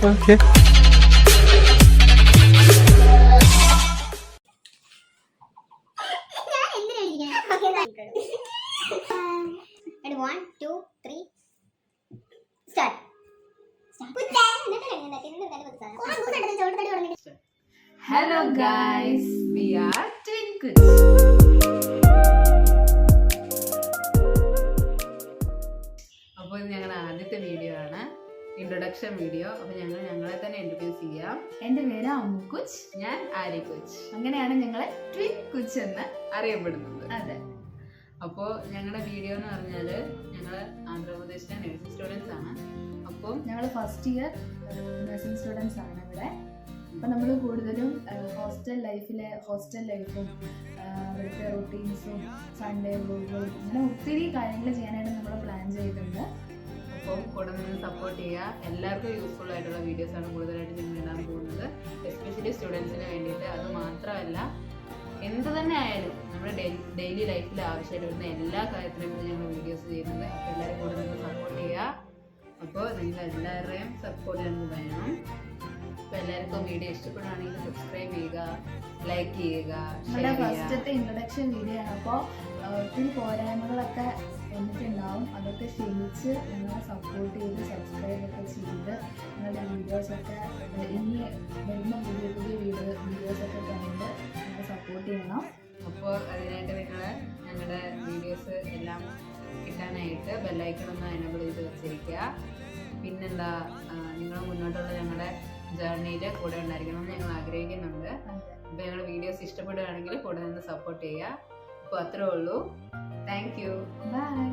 Okay. Ready, 1, 2, 3, start. Hello guys, we are Twinkles. അപ്പോൾ ഇത് ഞങ്ങളുടെ ആദ്യത്തെ വീഡിയോ ആണ്, ഇൻട്രൊഡക്ഷൻ വീഡിയോ. അപ്പോൾ ഞങ്ങളെ തന്നെ ഇൻട്രൊഡ്യൂസ് ചെയ്യാം. എൻ്റെ പേര് അമ്മു കുച്ച്, ഞാൻ ആരി കുച്ച്. അങ്ങനെയാണ് ഞങ്ങളെ ട്വിൻ കുച്ച് എന്ന് അറിയപ്പെടുന്നത്. അതെ. അപ്പോൾ ഞങ്ങളുടെ വീഡിയോ എന്ന് പറഞ്ഞാൽ ഞങ്ങൾ ആന്ധ്രാപ്രദേശിലെ നഴ്സിംഗ് സ്റ്റുഡൻസ് ആണ്. അപ്പോൾ ഞങ്ങൾ ഫസ്റ്റ് ഇയർ നഴ്സിംഗ് സ്റ്റുഡൻസ് ആണ് ഇവിടെ. അപ്പം നമ്മൾ കൂടുതലും ഹോസ്റ്റൽ ലൈഫും അവിടുത്തെ റൂട്ടീൻസും സൺഡേ വ്ലോഗും അങ്ങനെ ഒത്തിരി കാര്യങ്ങൾ ചെയ്യാനായിട്ട് നമ്മൾ പ്ലാൻ ചെയ്തിട്ടുണ്ട്. അപ്പോൾ കൂടെ നിന്ന് സപ്പോർട്ട് ചെയ്യുക. എല്ലാവർക്കും യൂസ്ഫുൾ ആയിട്ടുള്ള വീഡിയോസാണ് കൂടുതലായിട്ട് ഞങ്ങൾ ഇടാൻ പോകുന്നത്, എസ്പെഷ്യലി സ്റ്റുഡൻസിന് വേണ്ടിയിട്ട്. അത് മാത്രമല്ല, എന്ത് തന്നെ ആയാലും നമ്മുടെ ഡെയിലി ലൈഫിൽ ആവശ്യമായിട്ട് വരുന്ന എല്ലാ കാര്യത്തിനും ഞങ്ങൾ വീഡിയോസ് ചെയ്യുന്നത്. അപ്പോൾ എല്ലാവരും കൂടെ നിന്ന് സപ്പോർട്ട് ചെയ്യുക. അപ്പോൾ നിങ്ങൾ എല്ലാവരുടെയും സപ്പോർട്ട് ഞങ്ങൾക്ക് വേണം. അപ്പോൾ എല്ലാവർക്കും വീഡിയോ ഇഷ്ടപ്പെടുകയാണെങ്കിൽ സബ്സ്ക്രൈബ് ചെയ്യുക, ലൈക്ക് ചെയ്യുക, നമ്മുടെ ഫസ്റ്റത്തെ ഇൻട്രൊഡക്ഷൻ വീഡിയോ ആണ്. അപ്പോൾ ഒത്തിരി പോരായ്മകളൊക്കെ വന്നിട്ടുണ്ടാവും. അതൊക്കെ ക്ഷമിച്ച് ഞങ്ങളെ സപ്പോർട്ട് ചെയ്ത് സബ്സ്ക്രൈബൊക്കെ ചെയ്ത് ഞങ്ങളുടെ വീഡിയോസൊക്കെ ഇനി വരുന്ന പുതിയ വീഡിയോസൊക്കെ കണ്ട് ഞങ്ങൾ സപ്പോർട്ട് ചെയ്യണം. അപ്പോൾ അതിനായിട്ട് നിങ്ങൾ ഞങ്ങളുടെ വീഡിയോസ് എല്ലാം കിട്ടാനായിട്ട് ബെല്ലൈക്കൺ ഒന്ന് എനേബിൾ ചെയ്ത് വെച്ചിരിക്കുക. പിന്നെന്താ, നിങ്ങൾ മുന്നോട്ടുള്ള ഞങ്ങളുടെ ജേർണിയിൽ കൂടെ ഉണ്ടായിരിക്കണമെന്ന് ഞങ്ങൾ ആഗ്രഹിക്കുന്നുണ്ട്. അപ്പോൾ ഞങ്ങളുടെ വീഡിയോസ് ഇഷ്ടപ്പെടുകയാണെങ്കിൽ കൂടെ നിന്ന് സപ്പോർട്ട് ചെയ്യുക. അപ്പോൾ അത്രേ ഉള്ളൂ. Thank you. ബൈ.